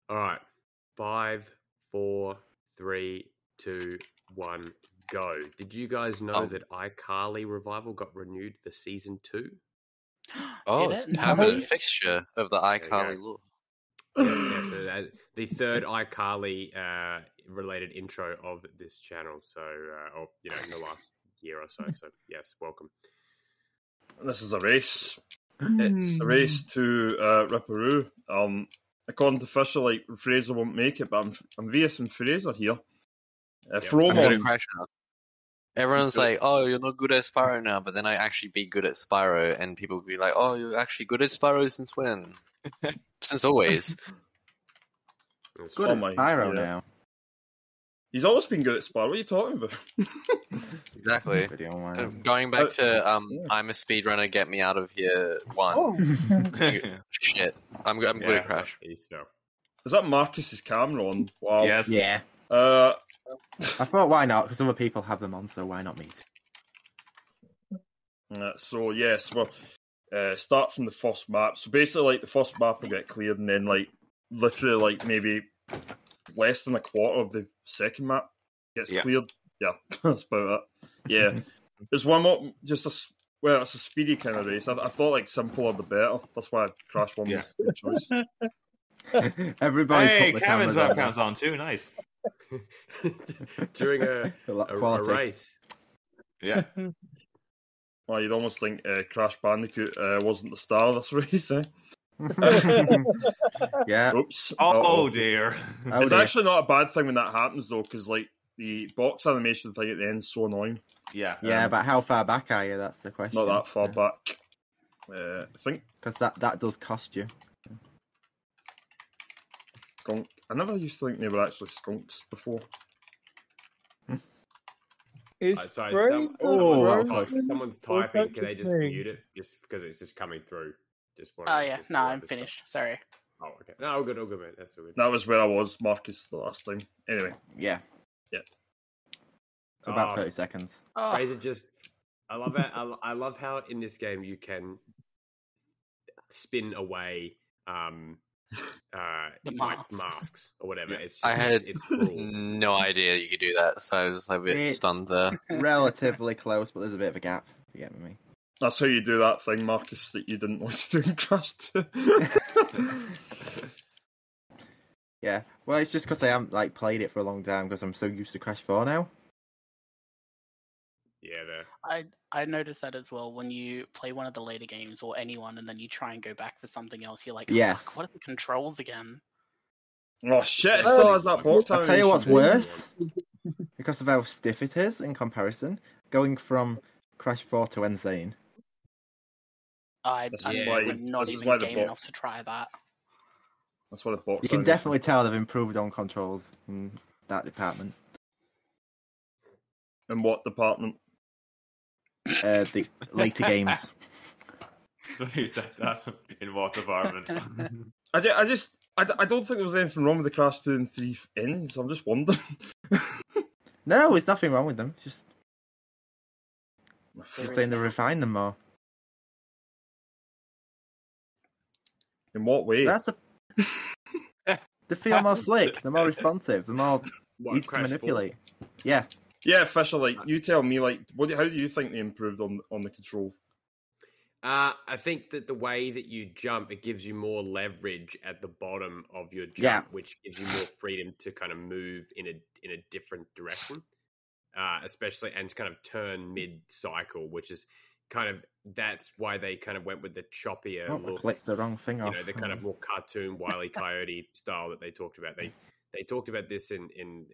All right. 5, 4, 3, 2, 1, go. Did you guys know that iCarly Revival got renewed for season 2? Oh, it's a permanent fixture of the iCarly lore. Yes. So the third iCarly related intro of this channel. So, in the last year or so. So, yes, welcome. This is a race. It's a race to Ripperoo. According to Fisher, Fraser won't make it, but I'm VSing Fraser here. Fromond. Everyone's like, "Oh, you're not good at Spyro now," but then I actually be good at Spyro, and people will be like, "Oh, you're actually good at Spyro since when?" Since always. Good at Spyro now. He's always been good at Spyro. What are you talking about? Exactly. Going back to I'm a speedrunner, get me out of here. 1. Shit, I'm good at Crash. Is that Marcus's camera on? Wow. Yes. Yeah. I thought, why not? Because other people have them on, so why not me too? So yes, we'll start from the first map. So basically, the first map will get cleared, and then literally maybe less than a quarter of the second map gets cleared. Yeah, that's about it. Yeah, there's one more, it's a speedy kind of race. I thought simpler the better. That's why Crash 1 was the choice. Everybody's put the Kevin's webcam's on too. Nice. During a race. Yeah. Well, you'd almost think Crash Bandicoot wasn't the star of this race, eh? Yeah. Oops. Oh dear. It's actually not a bad thing when that happens, though, because the box animation thing at the end is so annoying. Yeah. Yeah, but how far back are you? That's the question. Not that far back. I think. Because that does cost you. Skunk. I never used to think they were actually skunks before. Someone's typing. Can they just mute it? Just because it's just coming through. I'm finished. Sorry. Oh, okay. No, all good, mate. That's all good. That was where I was, Marcus, the last time. Anyway. Yeah. Yeah. It's about 30 seconds. Fraser I love how in this game you can spin away masks or whatever. Yeah. It's cool. No idea you could do that, so I was a bit stunned there. Relatively close, but there's a bit of a gap. You get me? That's how you do that thing, Marcus, that you didn't want to do in Crash 2. Yeah, well, it's just because I haven't played it for a long time because I'm so used to Crash 4 now. Yeah, I noticed that as well when you play one of the later games or anyone, and then you try and go back for something else. You're like, yes, what are the controls again? Oh shit! It still has that box. I'll tell you what's worse, because of how stiff it is in comparison. Going from Crash 4 to Insane. I'm not even game enough to try that. That's what the box. You can definitely tell they've improved on controls in that department. In what department? The later games. So you said that in what department? I don't think there was anything wrong with the Crash 2 and 3 ends. I'm just wondering. No, there's nothing wrong with them. It's just saying they refine them more. In what way? They feel more slick. They're more responsive. They're more easy to manipulate. 4? Yeah. Yeah, Fisher. You tell me. How do you think they improved on the control? I think that the way that you jump, it gives you more leverage at the bottom of your jump, which gives you more freedom to kind of move in a different direction, especially and to kind of turn mid-cycle, which is that's why they kind of went with the choppier look. I clicked the wrong thing off. The kind of more cartoon Wile E. Coyote style that they talked about. They talked about this in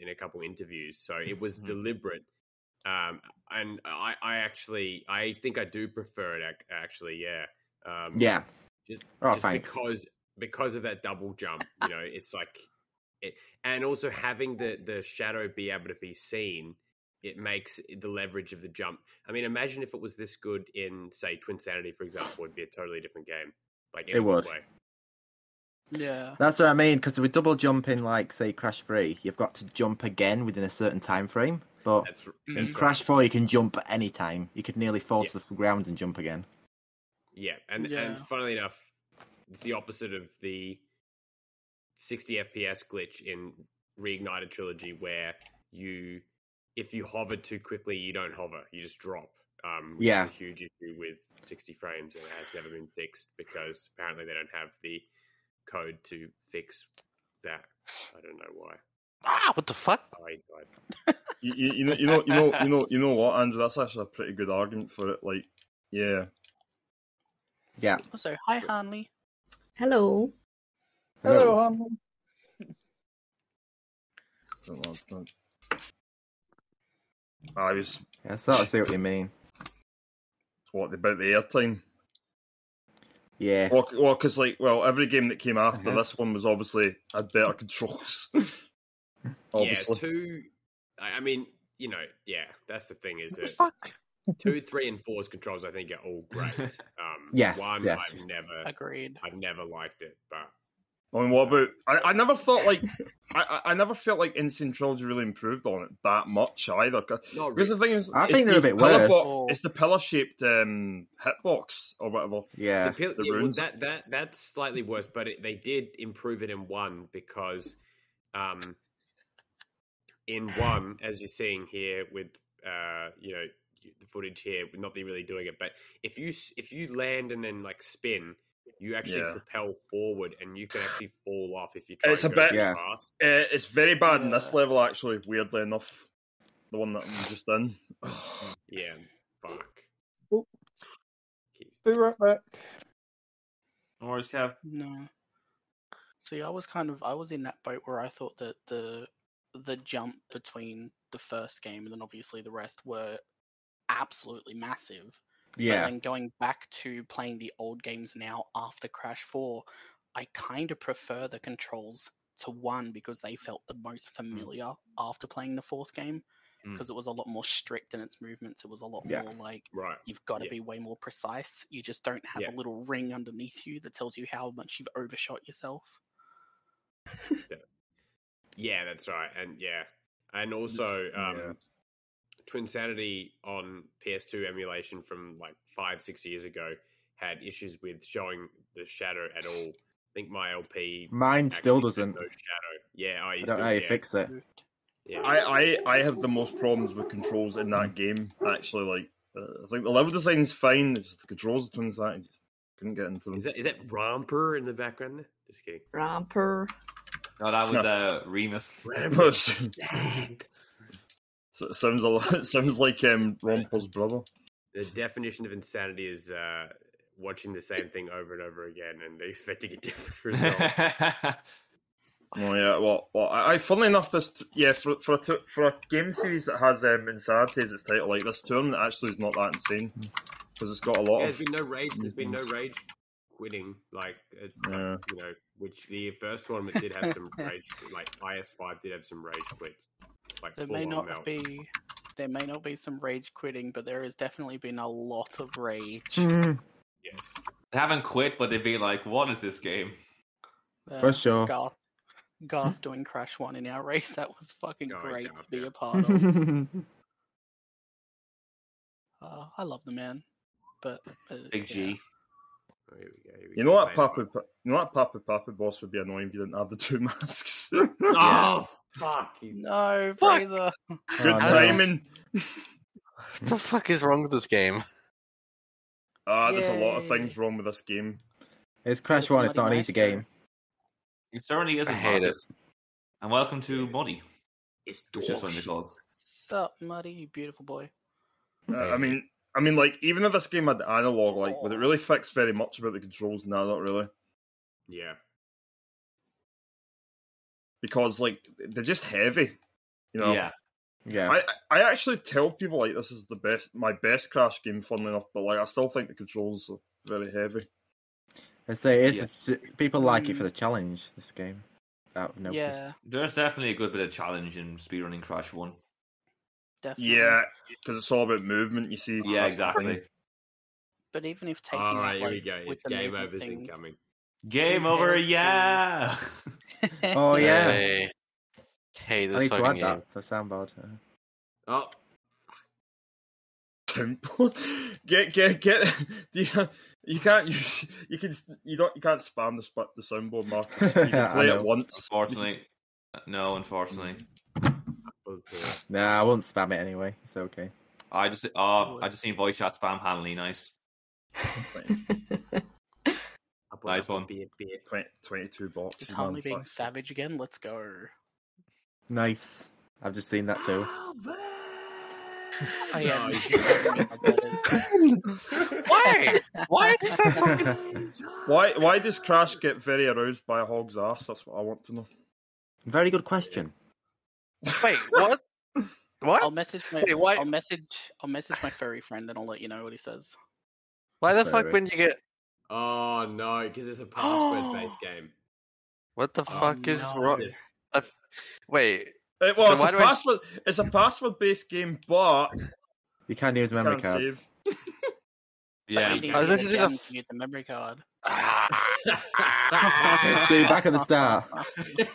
a couple interviews, so it was deliberate. And I think I do prefer it actually. Yeah. Just because of that double jump, it's and also having the shadow be able to be seen, it makes the leverage of the jump. I mean, imagine if it was this good in, say, Twinsanity, for example, it'd be a totally different game. It would. Way. Yeah. That's what I mean, because with double jumping, say, Crash 3, you've got to jump again within a certain time frame. But in Crash 4, you can jump at any time. You could nearly fall to the ground and jump again. Yeah, and funnily enough, it's the opposite of the 60 FPS glitch in Reignited Trilogy where if you hover too quickly, you don't hover, you just drop. Which is a huge issue with 60 frames, and it has never been fixed because apparently they don't have the code to fix that. I don't know why. What the fuck? You know what, Andrew? That's actually a pretty good argument for it. Like, yeah. Also, hi, Hanley. Hello. Hello, Hanley. I was. I sort of see what you mean. What about the airtime? Yeah. Well, because every game that came after this one was obviously had better controls. Obviously. I mean, that's the thing is that 2, 3, and 4's controls I think are all great. Yes. I've never liked it, but. I mean, what about? I never thought I never felt like Insane Trilogy really improved on it that much either. Not because the thing is, I think they're a bit worse. It's the pillar-shaped hitbox or whatever. Yeah, runes. That's slightly worse, but they did improve it in 1 because, in 1, as you're seeing here with the footage here, not really doing it, but if you land and then spin. You actually propel forward, and you can actually fall off if you try to go too fast. It's very bad in this level, actually. Weirdly enough, the one that I'm just in. Yeah, fuck. Oh. Be right back. No worries, Kev. No. See, I was in that boat where I thought that the jump between the first game and then obviously the rest were absolutely massive. Yeah. But then going back to playing the old games now after Crash 4, I kind of prefer the controls to 1 because they felt the most familiar after playing the 4th game. Because it was a lot more strict in its movements. It was a lot more you've got to be way more precise. You just don't have a little ring underneath you that tells you how much you've overshot yourself. Yeah, that's right. And also... Twinsanity on PS2 emulation from 5-6 years ago had issues with showing the shadow at all. I think my LP... Mine still doesn't. No shadow. Yeah, I don't know how you fix it. Yeah. I have the most problems with controls in that game, actually. I think the level design's fine, it's the controls of Twinsanity, just couldn't get into them. Is that Romper in the background there? Just kidding. Romper. No, that was Remus. Remus. So it sounds like Romper's brother. The definition of insanity is watching the same thing over and over again and expecting a different result. Oh yeah, well, I funnily enough, this for a game series that has insanity as its title, this tournament actually is not that insane because it's got a lot. There's been no rage. There's been no rage quitting, which the first tournament did have some rage. IS5 did have some rage quits. There may not be some rage quitting, but there has definitely been a lot of rage. Yes. They haven't quit, but they've been like, what is this game? For sure. Garth doing Crash 1 in our race, that was fucking great to be a part of. I love the man. But Big G. Oh, here we go. You know what Papa Boss would be annoying if you didn't have the 2 masks. Oh, fuck. No, Fraser. Good timing. What the fuck is wrong with this game? There's a lot of things wrong with this game. It's Crash 1, it's not an easy game. It certainly isn't. I hate it. And welcome to Muddy. It's just what they call. Sup, Muddy, you beautiful boy. I mean, even if this game had the analog, would it really fix very much about the controls? No, not really. Yeah. Because they're just heavy, you know. Yeah. I actually tell people this is my best Crash game, funnily enough, but I still think the controls are very heavy. I say people like it for the challenge. This game, yeah. There's definitely a good bit of challenge in speedrunning Crash 1. Definitely. Yeah, because it's all about movement. You see. Yeah, exactly. But even if taking all right, out, here we go. with It's the game movement over's thing, incoming. Game over, yeah! Oh yeah. Hey, I this need to fucking add game. that to soundboard. Oh, Get. You can't use. You can't spam the soundboard, Marcus. You can play it once. Unfortunately, no. Unfortunately, Nah, I won't spam it anyway. It's okay. I just seen voice chat spam Hanley. Nice. Nice one. 22 boxes. Is Hanley being savage again? Let's go. Nice. I've just seen that too. Oh yeah. Why? Why is that fucking... Why does Crash get very aroused by a hog's ass? That's what I want to know. Very good question. Wait, what? What? I'll message my I'll message my furry friend and I'll let you know what he says. Why the fuck when you get... Oh no, because it's a password-based game. What the fuck is wrong? Wait. Well, it's a password-based game, but you can't use memory cards. Save. Yeah, I was to use a memory card. See, back at the start.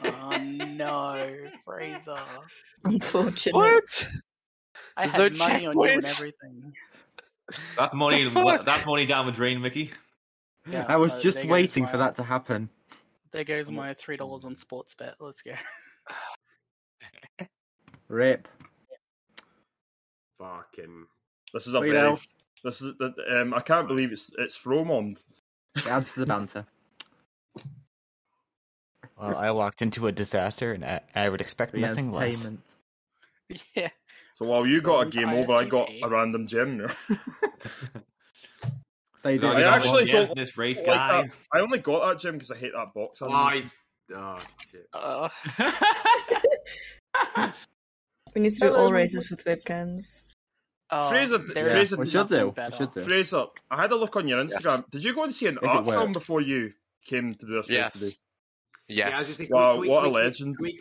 Oh no, Fraser. Unfortunate. What? I had money on you and everything. That's money down the drain, Mickey. Yeah, I was just waiting for that to happen. There goes my $3 on sports bet. Let's go. Rip. Fucking. This is a very. This is I can't believe it's Fromond. It adds to the banter. Well, I walked into a disaster, and I would expect nothing less. Yeah. So while you got a game over, I got a random gem there. I actually don't this race, guys. I only got that gem because I hate that box. Shit. We need to do all races with webcams. Fraser, we should do. Fraser, I had a look on your Instagram. Yes. Did you go and see an art film before you came to this race today? Yes. Wow, what a legend! Can we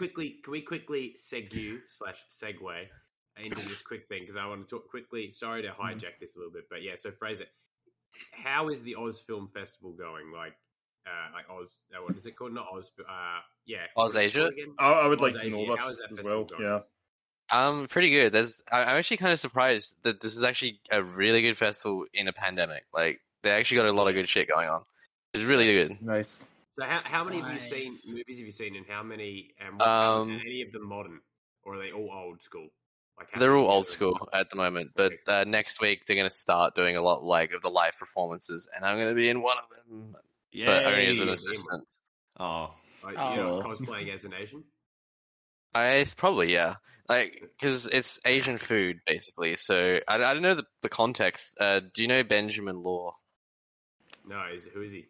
quickly segue into this quick thing because I want to talk quickly. Sorry to hijack this a little bit, but yeah. So Fraser, how is the Oz Film Festival going? Like Oz, what is it called? Not Oz, Oz Asia. I would like to know that as well. Yeah. Pretty good. I'm actually kind of surprised that this is actually a really good festival in a pandemic. Like, they actually got a lot of good shit going on. It's really good. Nice. So how many movies have you seen, and how many, and any of them modern, or are they all old school? They're all old school at the moment, but next week they're going to start doing a lot of the live performances, and I'm going to be in one of them, but only as an assistant. Cosplaying as an Asian? Because it's Asian food basically. So I don't know the context. Do you know Benjamin Law? No, who is he?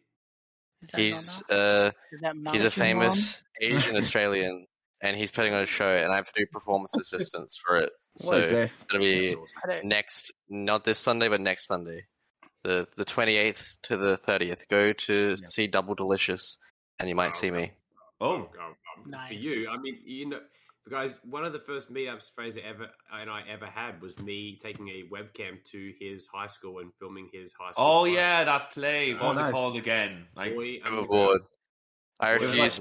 He's a famous Asian Australian, and he's putting on a show, and I have to do performance assistance for it. So it'll be not this Sunday, but next Sunday, the 28th to the 30th. Go to see Double Delicious, and you might see me. Nice. For you, I mean, guys, one of the first meetups Fraser ever had was me taking a webcam to his high school and filming his high school. Oh yeah, that play. What was it called again? I'm bored. I refuse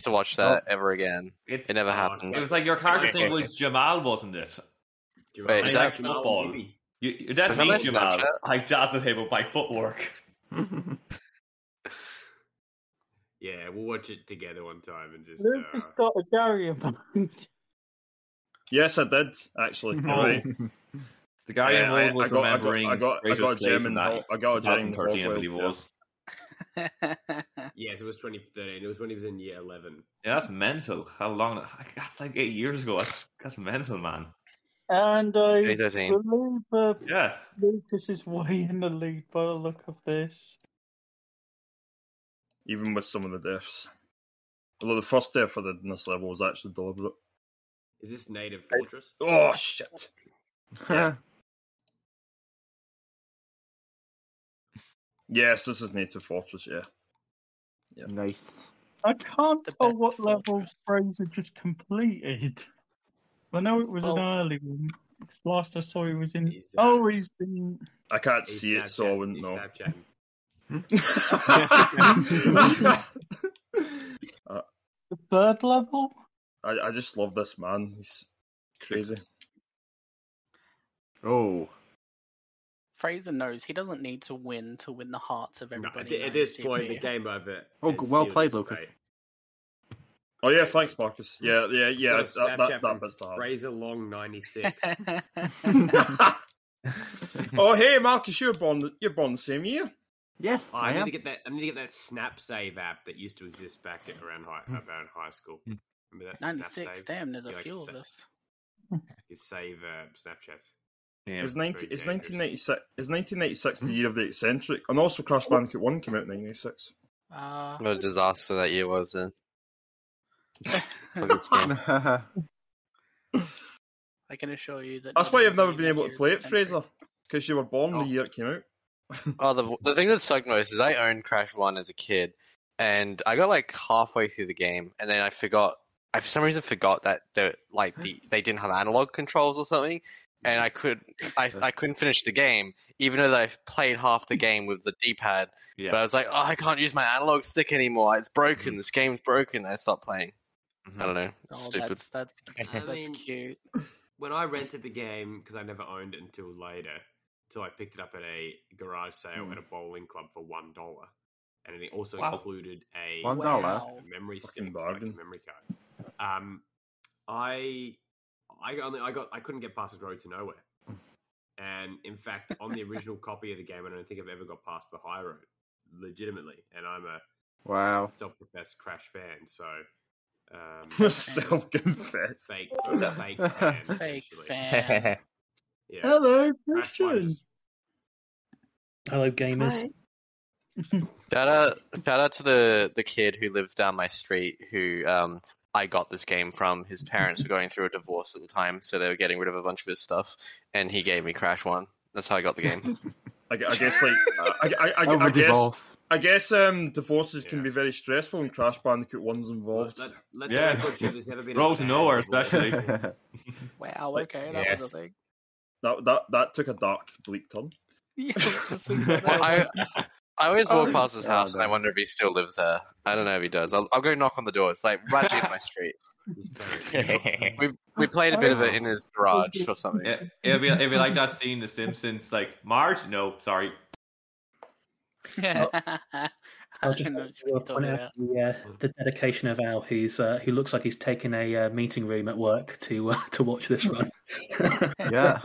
to watch that ever again. It never happened. It was like your character's name was Jamal, wasn't it? Wait, is that football? You that means Jamal. I dazzled him with my footwork. Yeah, we'll watch it together one time and just. Lucas got a Gary emote. Yes, I did actually. You're right. The Gary emote was remembering. I got a gem in that. I got a gem in 2013, I believe it was. Yes, it was 2013. It was when he was in year 11. Yeah, that's mental. How long? That's like 8 years ago. That's mental, man. And I believe yeah, Lucas is way in the lead by the look of this. Even with some of the deaths. Although the first death I did in this level was actually deliberate. Is this Native Fortress? Oh, shit. Yes, this is Native Fortress, yeah. Nice. I can't tell what level Fraser just completed. I know it was an early one. Last I saw he was in... he's been... I can't see it, so I wouldn't know. The third level? I just love this man. He's crazy. Oh. Fraser knows he doesn't need to win the hearts of everybody. At this point, the game over. Well played, Lucas. Oh yeah, thanks, Marcus. Yeah. That bit's the Fraser Long 96. Oh hey, Marcus, you're born the same year. Yes, I need am. to get that. I need to get that Snap Save app that used to exist back around high school. Remember that 96. Snap Save? Damn, there's a few of us. You save Snapchats. Yeah. It's 1996. Is 1996 the year of the eccentric? And also Crash Bandicoot 1 came out in 1996. What a disaster that year was then. I can assure you that. That's why you've never been able to play it, Fraser, because you were born the year it came out. The thing that sucked most is I owned Crash 1 as a kid, and I got like halfway through the game, and then I for some reason forgot that they didn't have analog controls or something, and I couldn't finish the game, even though I played half the game with the D-pad. Yeah. But I was like, oh, I can't use my analog stick anymore. It's broken. This game's broken. I stopped playing. I don't know. Stupid. That's cute. When I rented the game, because I never owned it until I picked it up at a garage sale at a bowling club for $1, and it also included a $1 memory stick, like a memory card. I couldn't get past the road to nowhere, and in fact, on the original copy of the game, I don't think I've ever got past the high road, legitimately. And I'm a self-professed Crash fan, so. Self-confessed. Fake fan. Fake fan. Yeah. Hello, Christian. Hello, gamers. Shout out to the kid who lives down my street who I got this game from. His parents were going through a divorce at the time, so they were getting rid of a bunch of his stuff, and he gave me Crash 1. That's how I got the game. I guess divorces can be very stressful when Crash Bandicoot 1's involved. Road to nowhere, especially. Wow, okay, that was a thing. That took a dark, bleak turn. I always walk past his house and I wonder if he still lives there. I don't know if he does. I'll go knock on the door. It's like right in my street. We played a bit of it in his garage or something. It'll be like that scene in The Simpsons, like Marge. No, sorry. I'll just point out the dedication of Al, who looks like he's taken a meeting room at work to watch this run. Yeah.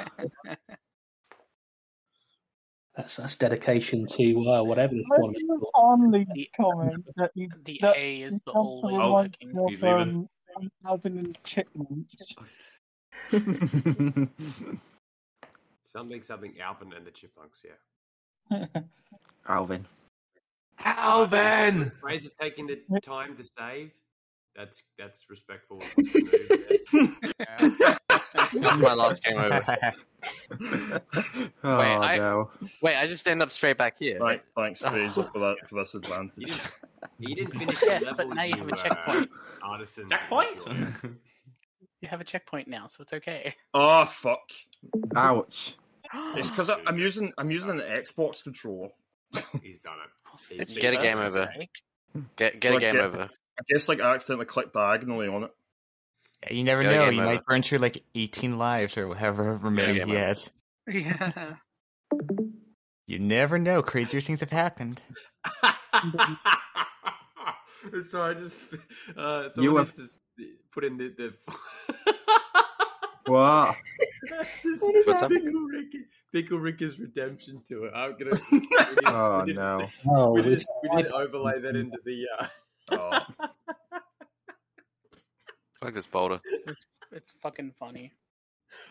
That's dedication to whatever this one is called. On these comments that the A is the always working. Alvin and Chipmunks. Something Alvin and the Chipmunks, yeah. Alvin. Fraser taking the time to save. That's respectful. That's my last game over. Wait, I just end up straight back here. Right, thanks, Fraser, for this advantage. You didn't finish yes, the level, but now you have a checkpoint. Artisan checkpoint? You have a checkpoint now, so it's okay. Oh fuck! Ouch! It's because I'm using an Xbox controller. He's done it. Get a game over. Get a game over. I guess I accidentally clicked diagonally on it. Yeah, you never know. You might burn through 18 lives or however many he has. Yeah. You never know. Crazier things have happened. So I just just put in the Wow. What's up? Pickle Ricky's redemption to it. I'm gonna. We did overlay that into the. Fuck this boulder. It's fucking funny.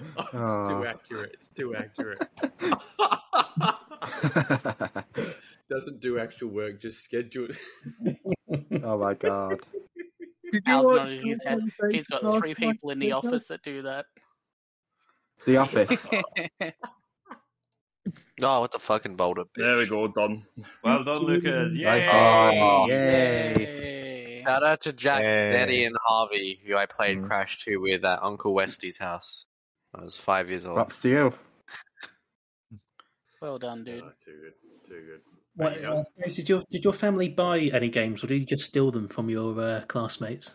It's too accurate. Doesn't do actual work, just schedule it. Oh my god. He's got 3 people in the office that do that. The Office. Oh, what the fucking boulder, bitch. There we go, done. Well done, Lucas. Yay! Yay! Shout out to Jack, Zeddy, and Harvey, who I played Crash 2 with at Uncle Westy's house. I was 5 years old. Props to you. Well done, dude. Too good. Did your family buy any games, or did you just steal them from your classmates?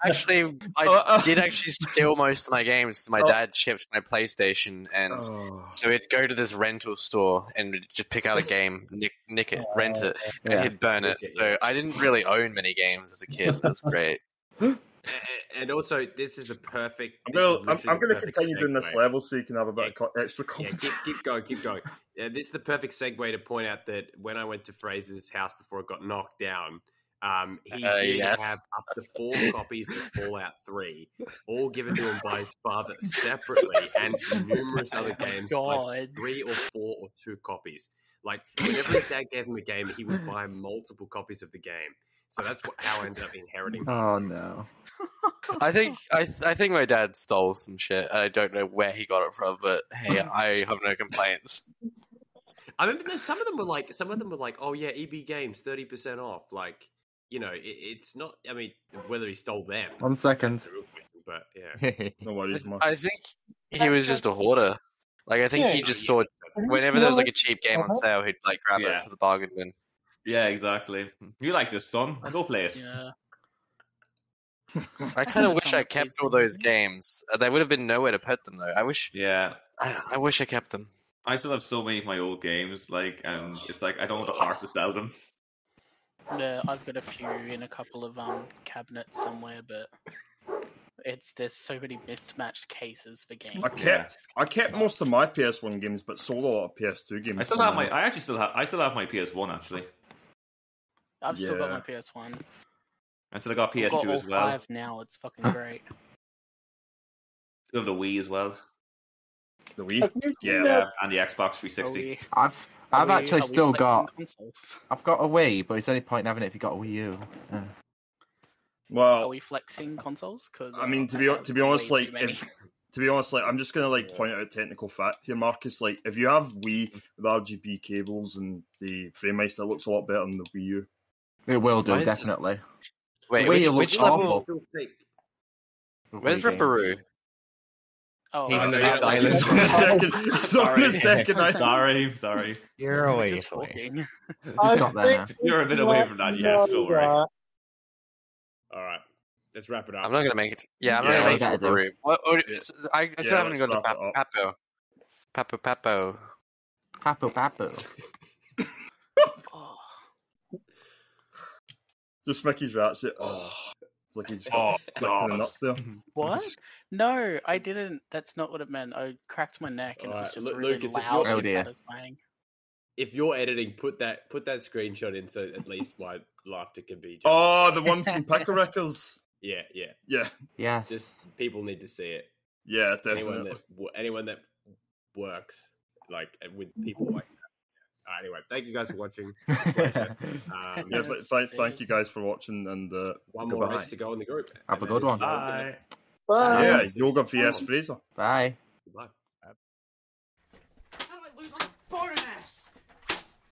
Actually, I did actually steal most of my games. My dad shipped my PlayStation, and so he'd go to this rental store and just pick out a game, nick it, rent it, and he'd burn it. So I didn't really own many games as a kid. That's great. And also, this is the perfect. I'm going to continue doing this level so you can have a bit of extra content. Yeah, keep going. Yeah, this is the perfect segue to point out that when I went to Fraser's house before it got knocked down, he did have up to 4 copies of Fallout 3, all given to him by his father separately, and numerous other games, like 3 or 4 or 2 copies. Like, whenever his dad gave him a game, he would buy multiple copies of the game. So that's how I ended up inheriting. Oh no! I think my dad stole some shit. I don't know where he got it from, but hey, I have no complaints. I remember some of them were like, oh yeah, EB Games 30% off. Like, you know, it's not. I mean, whether he stole them. 1 second. But yeah, no worries. I think he was just a hoarder. Like, I think he just saw whenever there was like a cheap game on sale, he'd like grab it for the bargain bin. Yeah, exactly. You like this, son? Go play it. Yeah. I kind of wish I kept all those games. They would have been nowhere to put them, though. I wish. Yeah. I wish I kept them. I still have so many of my old games, like, and it's like I don't have the heart to sell them. Yeah, I've got a few in a couple of cabinets somewhere, but there's so many mismatched cases for games. I kept most of my PS1 games, but sold a lot of PS2 games. I still have my PS1 actually. I've still got my PS1. And so I got PS2 I've got all as well. 5 now. It's fucking great. Still have the Wii as well. The Wii? Yeah, and the Xbox 360. I've actually still got. I've got a Wii, but it's any point in having it if you got a Wii U. Well, are we flexing consoles? Cause, I mean, to be honest, like, I'm just gonna like point out a technical fact here, Marcus. Like, if you have Wii with RGB cables and the frame rate, that looks a lot better than the Wii U. It will do, definitely. Wait, which level? Where's Ripperoo? Oh, he's on the second. Sorry. You're away. Talking. Got there. You're a bit away from that. Yeah, don't worry. All right, let's wrap it up. I'm not gonna make it. Yeah, I'm not gonna make it Ripperoo. I still haven't gone to Papo. Just Mickey's rats it. Like he just got flicked in the nuts there. What? No, I didn't. That's not what it meant. I cracked my neck and it was just really Lucas, loud and satisfying. If you're editing, put that screenshot in so at least my laughter can be. Oh, the one from Picker Records. Yeah. Yeah. Just people need to see it. Yeah, definitely. Anyone that works like with people like that. Anyway, thank you guys for watching. Thank you guys for watching, and one more race to go in the group. Have a good one. Bye. Yeah, Yoga vs Fraser. Bye. Goodbye.